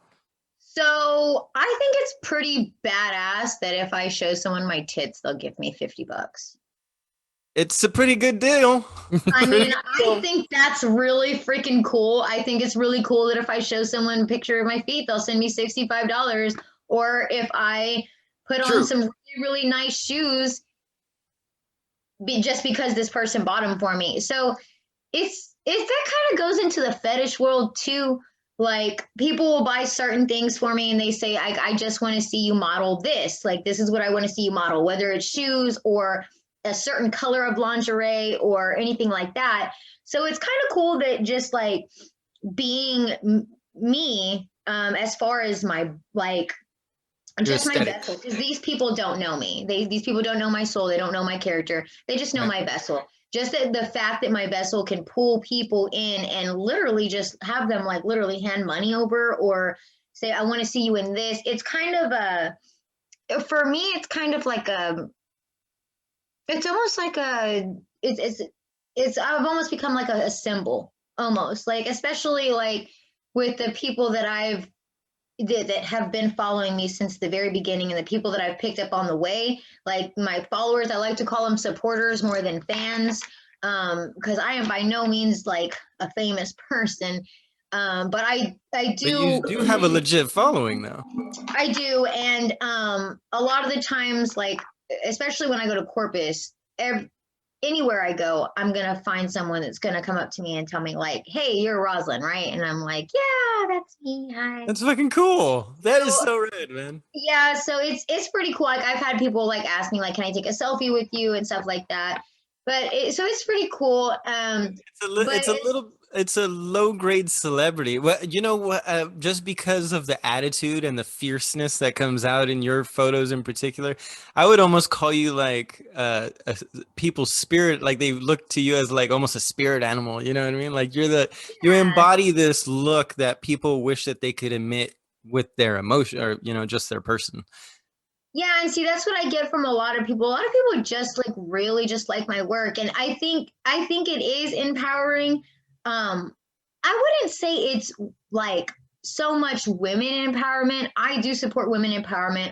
So I think it's pretty badass that if I show someone my tits, they'll give me $50. It's a pretty good deal. I mean, I think that's really freaking cool. I think it's really cool that if I show someone a picture of my feet, they'll send me $65. Or if I put on True. some really, really nice shoes, just because this person bought them for me. So it's that kind of goes into the fetish world too. Like people will buy certain things for me and they say, I just want to see you model this. Like, this is what I want to see you model, whether it's shoes or a certain color of lingerie or anything like that. So it's kind of cool that just like being me, as far as my, like, just my vessel, because these people don't know me. These people don't know my soul. They don't know my character. They just know my vessel. Just the fact that my vessel can pull people in and literally just have them like literally hand money over or say, I want to see you in this. It's kind of for me, it's kind of like it's almost like I've almost become like a symbol almost, like, especially like with the people that that have been following me since the very beginning and the people that I've picked up on the way, like my followers. I like to call them supporters more than fans, because I am by no means like a famous person, but I do. But you do have a legit following though. I do, and a lot of the times, like especially when I go to Corpus, anywhere I go, I'm gonna find someone that's gonna come up to me and tell me like, "Hey, you're Rosalind, right?" And I'm like, "Yeah, that's me. Hi." That's fucking cool. That is so rad, man. Yeah, so it's pretty cool. Like I've had people like ask me like, "Can I take a selfie with you?" and stuff like that. But so it's pretty cool. It's a low grade celebrity. Well, you know what? Just because of the attitude and the fierceness that comes out in your photos in particular, I would almost call you like a people's spirit. Like they look to you as like almost a spirit animal. You know what I mean? Like you embody this look that people wish that they could emit with their emotion or just their person. Yeah, and see, that's what I get from a lot of people. A lot of people just like really just like my work, and I think it is empowering. I wouldn't say it's like so much women empowerment. I do support women empowerment.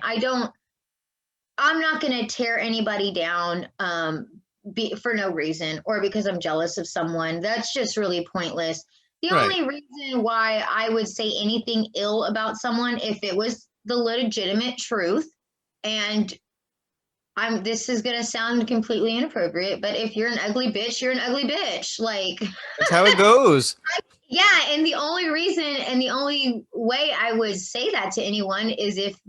I'm not going to tear anybody down for no reason or because I'm jealous of someone. That's just really pointless. The only reason why I would say anything ill about someone if it was the legitimate truth, and this is gonna sound completely inappropriate, but if you're an ugly bitch, you're an ugly bitch. Like that's how it goes. Yeah, and the only reason and the only way I would say that to anyone is if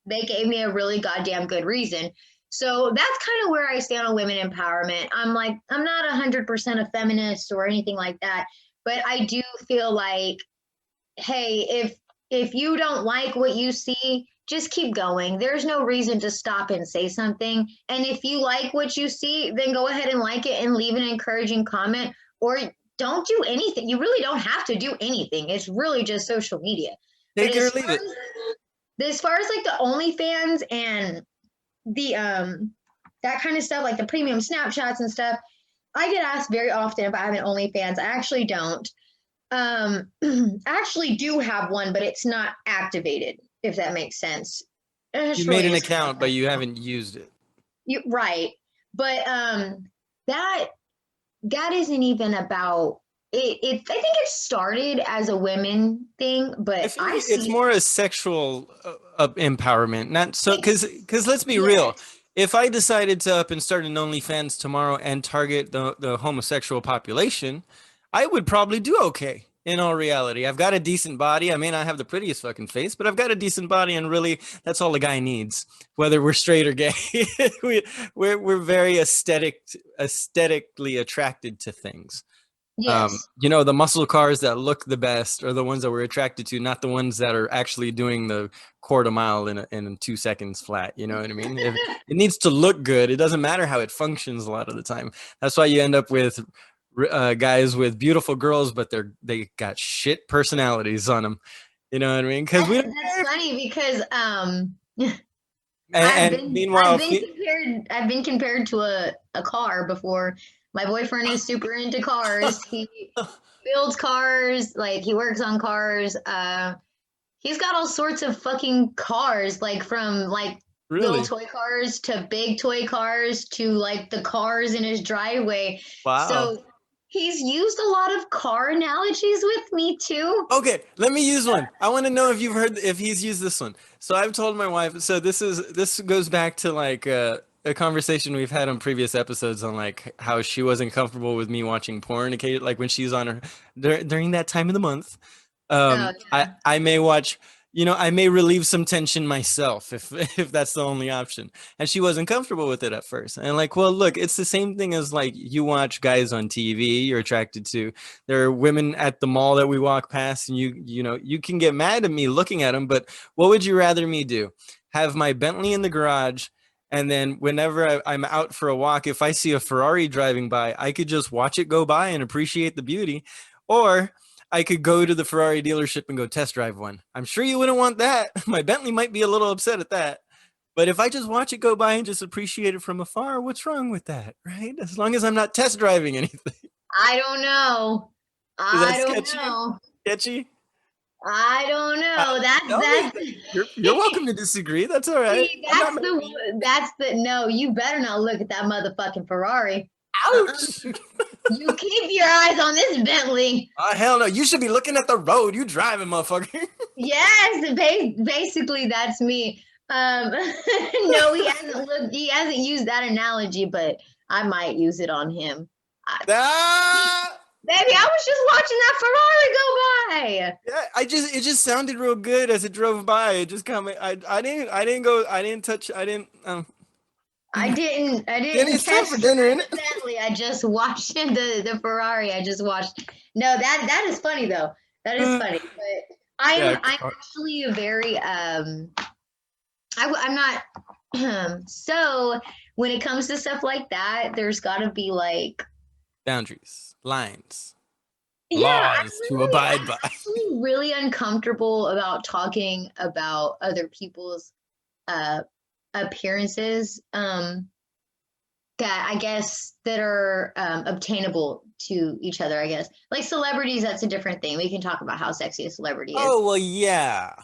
they gave me a really goddamn good reason. So that's kind of where I stand on women empowerment. I'm not 100% a feminist or anything like that, but I do feel like, hey, if you don't like what you see, just keep going. There's no reason to stop and say something. And if you like what you see, then go ahead and like it and leave an encouraging comment, or don't do anything. You really don't have to do anything. It's really just social media. Take it or leave it. As far as like the OnlyFans and the that kind of stuff, like the premium Snapchats and stuff, I get asked very often if I have an OnlyFans. I actually don't. I actually do have one, but it's not activated, if that makes sense. You made an account, but you haven't used it. Right. But that isn't even about it. I think it started as a women thing, but it's more a sexual empowerment, not so because let's be real. If I decided to up and start an OnlyFans tomorrow and target the homosexual population, I would probably do okay. In all reality, I've got a decent body. I may not have the prettiest fucking face, but I've got a decent body, and really, that's all a guy needs, whether we're straight or gay. we're very aesthetically attracted to things. Yes. The muscle cars that look the best are the ones that we're attracted to, not the ones that are actually doing the quarter mile in 2 seconds flat. You know what I mean? If it needs to look good, it doesn't matter how it functions a lot of the time. That's why you end up with guys with beautiful girls, but they got shit personalities on them. You know what I mean? Because that's funny because And meanwhile, I've been compared to a car before. My boyfriend is super into cars. He builds cars, like he works on cars. He's got all sorts of fucking cars, like from like little really? toy cars to big toy cars to like the cars in his driveway. Wow. So he's used a lot of car analogies with me too. Okay, let me use one. I want to know if he's used this one. So I've told my wife. So this goes back to like a conversation we've had on previous episodes on like how she wasn't comfortable with me watching porn, like when she's on her during that time of the month. Oh, yeah. I may watch. I may relieve some tension myself if if that's the only option. And she wasn't comfortable with it at first. And like, well, look, it's the same thing as like you watch guys on TV you're attracted to. There are women at the mall that we walk past, and you can get mad at me looking at them, but what would you rather me do? Have my Bentley in the garage, and then whenever I'm out for a walk, if I see a Ferrari driving by, I could just watch it go by and appreciate the beauty, or I could go to the Ferrari dealership and go test drive one. I'm sure you wouldn't want that. My Bentley might be a little upset at that. But if I just watch it go by and just appreciate it from afar, what's wrong with that, right? As long as I'm not test driving anything. I don't know. Is that I don't sketchy? know. Sketchy? I don't know. No, That's you're welcome to disagree. That's all right. see, that's the no, you better not look at that motherfucking Ferrari. Ouch. You keep your eyes on this Bentley. Oh, hell no. You should be looking at the road. You driving, motherfucker. Yes, basically that's me. No, he hasn't used that analogy, but I might use it on him. Ah! Baby, I was just watching that Ferrari go by. Yeah, it just sounded real good as it drove by. It just kind of I didn't touch I didn't It's time for dinner, innit? Bentley. I just watched the Ferrari. I just watched. No, that is funny though. That is funny. But I'm actually a very I'm not so when it comes to stuff like that, there's gotta be like boundaries, lines, yeah, laws to abide by. I'm actually really uncomfortable about talking about other people's appearances that I guess that are obtainable to each other. I guess like celebrities, that's a different thing. We can talk about how sexy a celebrity is. Oh well, yeah.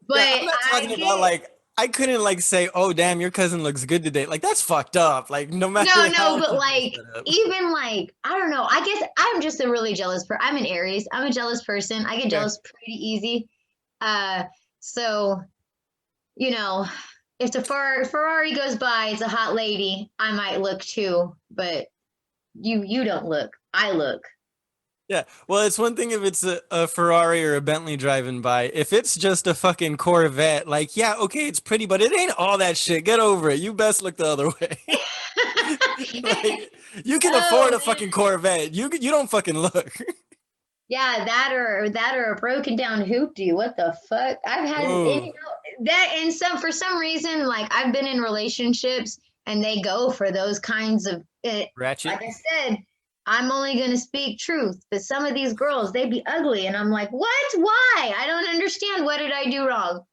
But I'm not talking about like I couldn't like say, "Oh damn, your cousin looks good today." Like that's fucked up. Like no matter. No, but like even like I don't know. I guess I'm just a really jealous person. I'm an Aries. I'm a jealous person. I get jealous pretty easy. So you know. If the Ferrari goes by, it's a hot lady, I might look too, but you don't look. I look. Yeah, well, it's one thing if it's a Ferrari or a Bentley driving by. If it's just a fucking Corvette, like, yeah, okay, it's pretty, but it ain't all that shit. Get over it. You best look the other way. Like, you can afford a fucking Corvette. You don't fucking look. Yeah, that or a broken down hoopty. What the fuck? I've had that and for some reason, like I've been in relationships and they go for those kinds of ratchet. Like I said, I'm only gonna speak truth, but some of these girls, they be ugly, and I'm like, what? Why? I don't understand. What did I do wrong?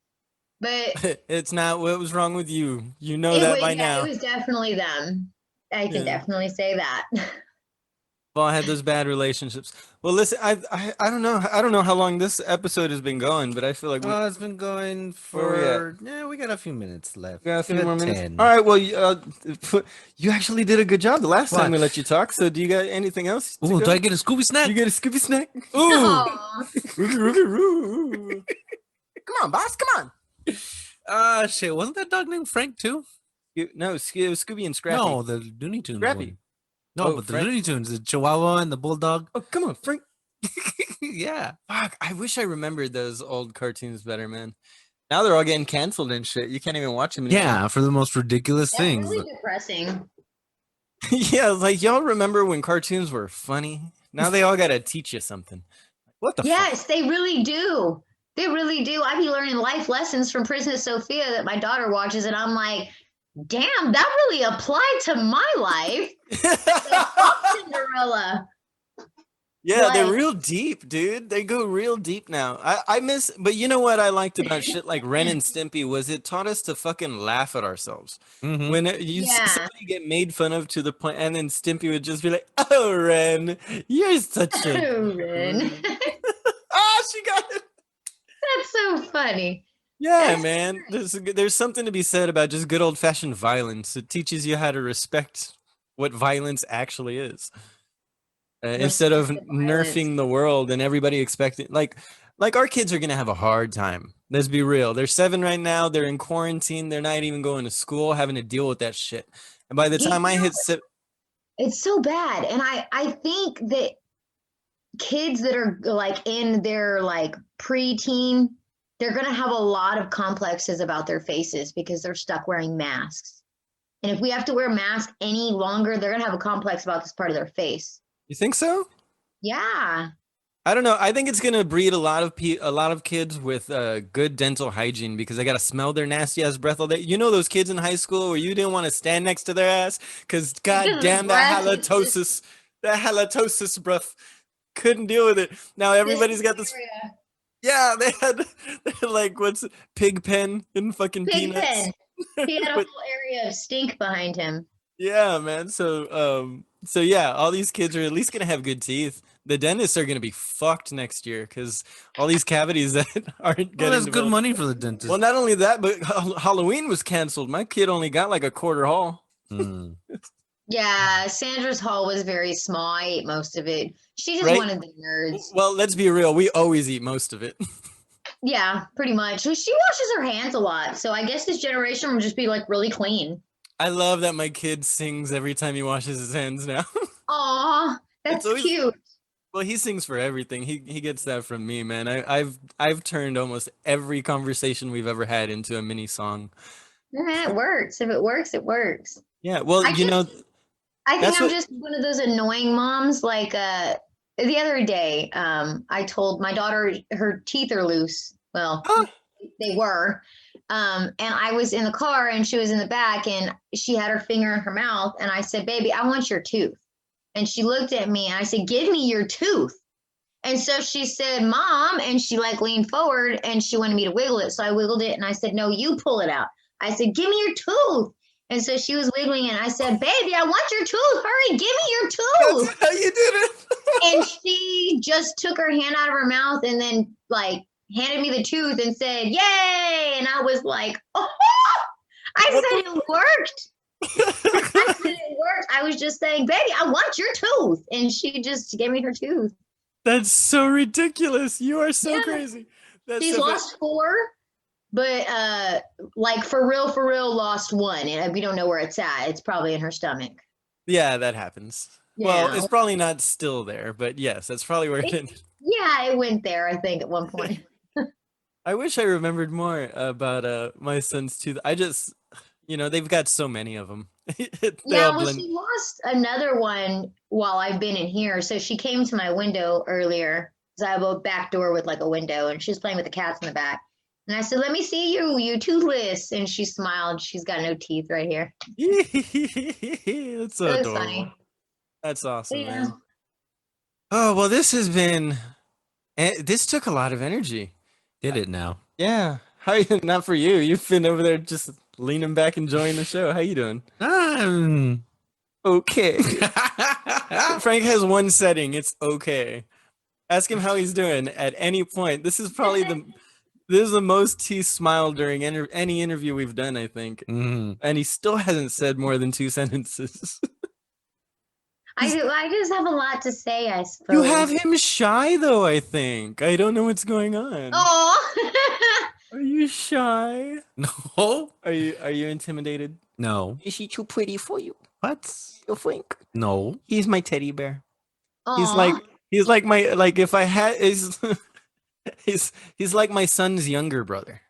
But it's not what was wrong with you. You know that by now. It was definitely them. I can definitely say that. Well, I had those bad relationships. Well, listen, I don't know how long this episode has been going, but I feel like it's been going for we got a few minutes left. We got a few more minutes. All right, well, you actually did a good job the last time we let you talk. So, do you got anything else? Ooh, do I get a Scooby snack? You get a Scooby snack? Ooh, come on, boss, come on. Shit, wasn't that dog named Frank too? No, it was Scooby and Scrappy. No, the Looney Tunes Scrappy. one. No, but the Looney Tunes, the Chihuahua and the Bulldog. Oh, come on, Frank. Yeah. Fuck, I wish I remembered those old cartoons better, man. Now they're all getting canceled and shit. You can't even watch them anymore. Yeah, for the most ridiculous things. Really depressing. Yeah, like y'all remember when cartoons were funny? Now they all gotta teach you something. What the Yes, they really do. They really do. I be learning life lessons from Princess Sophia that my daughter watches, and I'm like, damn, that really applied to my life. Cinderella. Yeah, they're Like, real deep, dude. They go real deep now. I miss, but you know what I liked about shit like Ren and Stimpy was it taught us to fucking laugh at ourselves. Mm-hmm. When you see yeah. somebody get made fun of to the point, and then Stimpy would just be like, "Oh, Ren, you're such a Ren. Mm. Ah, she got it. That's so funny. Yeah, That's man. There's something to be said about just good old fashioned violence. It teaches you how to respect what violence actually is. Instead of respect the violence. nerfing the world and everybody expecting like our kids are gonna have a hard time. Let's be real. They're 7 right now. They're in quarantine. They're not even going to school, having to deal with that shit. And by the You time I know, hit it's so bad. And I think that kids that are like in their like preteen, they're gonna have a lot of complexes about their faces because they're stuck wearing masks. And if we have to wear masks any longer, they're gonna have a complex about this part of their face. you think so? Yeah. I don't know. I think it's gonna breed a lot of kids with good dental hygiene because they gotta smell their nasty ass breath all day. You know those kids in high school where you didn't want to stand next to their ass because god Because the damn that breath is just halitosis breath couldn't deal with it. Now everybody's got this. dysentery. Yeah, they had like what's it, pig pen in fucking Pig peanuts. pen. He had a But whole area of stink behind him. yeah, man. So yeah, all these kids are at least gonna have good teeth. The dentists are gonna be fucked next year because all these cavities that aren't Well, getting that's good developed. money for the Well, dentist. not only that, but Halloween was canceled. My kid only got like a quarter haul. Mm. Yeah, Sandra's haul was very small. I ate most of it. She just Right? wanted the nerds. Well, let's be real. We always eat most of it. Yeah, pretty much. She washes her hands a lot. So I guess this generation will just be like really clean. I love that my kid sings every time he washes his hands now. Aw, It's that's always cute. well, he sings for everything. He gets that from me, man. I've turned almost every conversation we've ever had into a mini song. It works. If it works, it works. Yeah, well, I you know, just I think that's I'm what. just one of those annoying moms. Like the other day, I told my daughter her teeth are loose. Well, Huh? they were. And I was in the car and she was in the back and she had her finger in her mouth. And I said, "Baby, I want your tooth." And she looked at me and I said, "Give me your tooth." And so she said, "Mom," and she like leaned forward and she wanted me to wiggle it. So I wiggled it and I said, "No, you pull it out." I said, "Give me your tooth." And so she was wiggling it. And I said, "Baby, I want your tooth. Hurry, give me your tooth." That's how you did it. And she just took her hand out of her mouth and then like handed me the tooth and said, "Yay." And I was like, "Oh," I What said it worked. I said it worked. I was just saying, "Baby, I want your tooth." And she just gave me her tooth. That's so ridiculous. You are so Yeah. crazy. That's She's so lost 4, but like for real, lost 1. And we don't know where it's at. It's probably in her stomach. yeah, that happens. Well, Yeah. it's probably not still there, but yes, that's probably where it ended. Yeah, it went there, I think, at one point. I wish I remembered more about my son's tooth. I just, they've got so many of them. They Yeah, all well, blend. she lost another one while I've been in here. So she came to my window earlier because I have a back door with like a window and she was playing with the cats in the back. And I said, "Let me see you, you toothless." And she smiled. She's got no teeth right here. That's so It was adorable. funny. That's awesome, Yeah. man. Oh, well, this took a lot of energy. Did it now? Yeah. How you, not for you. You've been over there just leaning back enjoying the show. How you doing? Okay. Frank has one setting. It's okay. Ask him how he's doing at any point. This is the most he smiled during any interview we've done, I think. Mhm. And he still hasn't said more than 2 sentences. I just have a lot to say, I suppose. You have him shy though, I think. I don't know what's going on. Oh. Are you shy? No. Are you intimidated? No. Is he too pretty for you? What? You think? No. He's my teddy bear. He's Aw. like my like if I had is he's like my son's younger brother.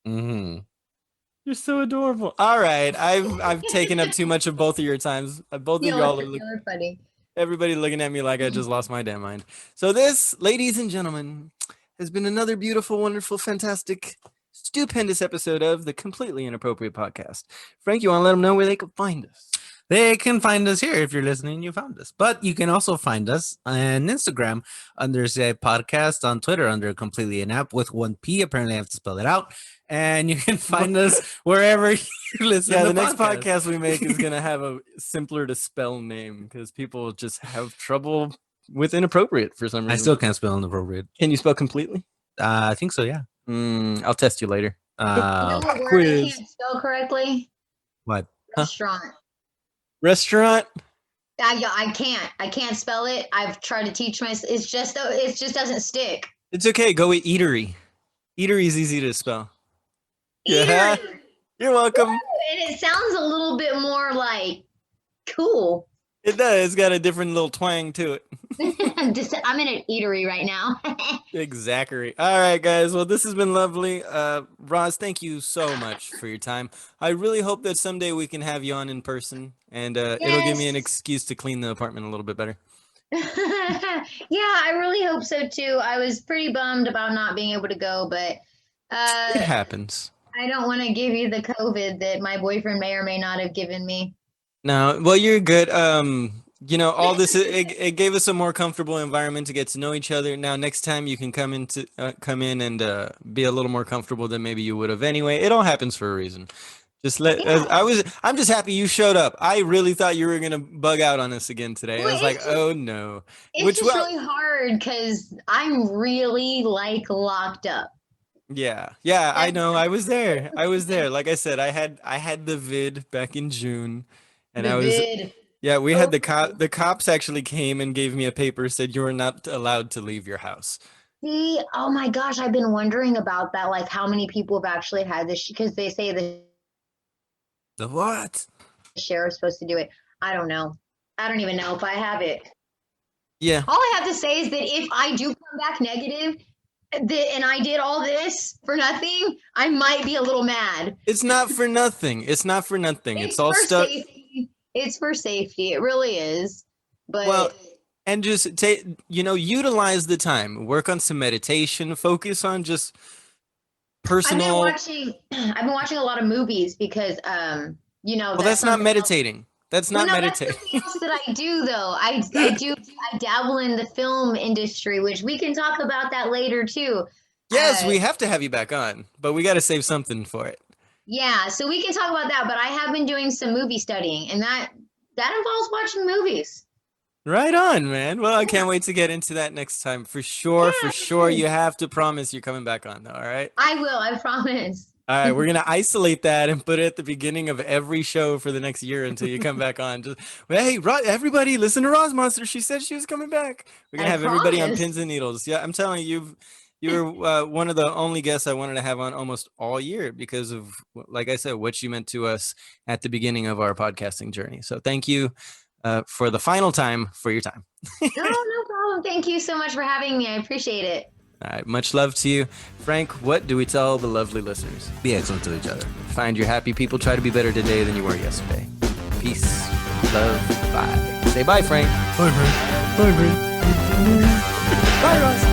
Mm-hmm. You're so adorable. All right, I've taken up too much of both of your times. Both of y'all You're funny. everybody looking at me like I just lost my damn mind. So this, ladies and gentlemen, has been another beautiful, wonderful, fantastic, stupendous episode of the Completely Inappropriate Podcast. Frank, you want to let them know where they can find us? They can find us here if you're listening. You found us, but you can also find us on Instagram under Say Podcast, on Twitter under Completely an App with 1P. Apparently, I have to spell it out. And you can find us wherever you listen. Yeah, to the next podcasts. podcast we make is gonna have a simpler to spell name because people just have trouble with inappropriate for some reason. I still can't spell inappropriate. Can you spell completely? I think so. Yeah. I'll test you later. You know what word I quiz. can't spell correctly? What? Huh? Restaurant. Restaurant. I can't. I can't spell it. I've tried to teach myself. It just doesn't stick. It's okay. Go with eatery. Eatery is easy to spell. Yeah. Eatery. You're welcome. And it sounds a little bit more like cool. It does. It's got a different little twang to it. I'm in an eatery right now. Exactly. All right, guys. Well, this has been lovely. Roz, thank you so much for your time. I really hope that someday we can have you on in person, and it'll give me an Yes. excuse to clean the apartment a little bit better. Yeah, I really hope so too. I was pretty bummed about not being able to go, but It happens. I don't want to give you the COVID that my boyfriend may or may not have given me. No, well, you're good. All this it gave us a more comfortable environment to get to know each other. Now, next time you can come in and be a little more comfortable than maybe you would have anyway. It all happens for a reason. Just let. Yeah. I'm just happy you showed up. I really thought you were gonna bug out on us again today. I Well, was like, it's just- oh no. It's just really hard because I'm really like locked up. Yeah, I know. I was there. Like I said, I had the vid back in June, and The I was. vid. Yeah, we had the cops actually came and gave me a paper, said you were not allowed to leave your house. See, oh my gosh, I've been wondering about that. Like, how many people have actually had this? Because they say the The what? sheriff's supposed to do it. I don't know. I don't even know if I have it. Yeah. All I have to say is that if I do come back negative, and I did all this for nothing, I might be a little mad. It's not for nothing. It's not for nothing. It's all for stuff. safety. It's for safety. It really is. But Well, and just take, utilize the time. Work on some meditation. Focus on just personal. I've been watching a lot of movies because Well, that's not something else. meditating. That's not Well, no, meditating. That's something else that I do though. I dabble in the film industry, which we can talk about that later too. Yes, we have to have you back on, but we got to save something for it. Yeah, so we can talk about that. But I have been doing some movie studying, and that involves watching movies. Right on, man. Well, I can't wait to get into that next time. For sure, for sure. You have to promise you're coming back on, though, all right? I will. I promise. All right, we're going to isolate that and put it at the beginning of every show for the next year until you come back on. Just, hey, everybody, listen to Rozzmonster. She said she was coming back. We're going to I have everybody on promise. pins and needles. Yeah, I'm telling you, you're one of the only guests I wanted to have on almost all year because of, like I said, what you meant to us at the beginning of our podcasting journey. So thank you for the final time for your time. No problem. Thank you so much for having me. I appreciate it. All right, much love to you. Frank, what do we tell the lovely listeners? Be excellent to each other. Find your happy people. Try to be better today than you were yesterday. Peace, love, bye. Say bye, Frank. Bye, Frank. Bye, Frank. Bye, Ross.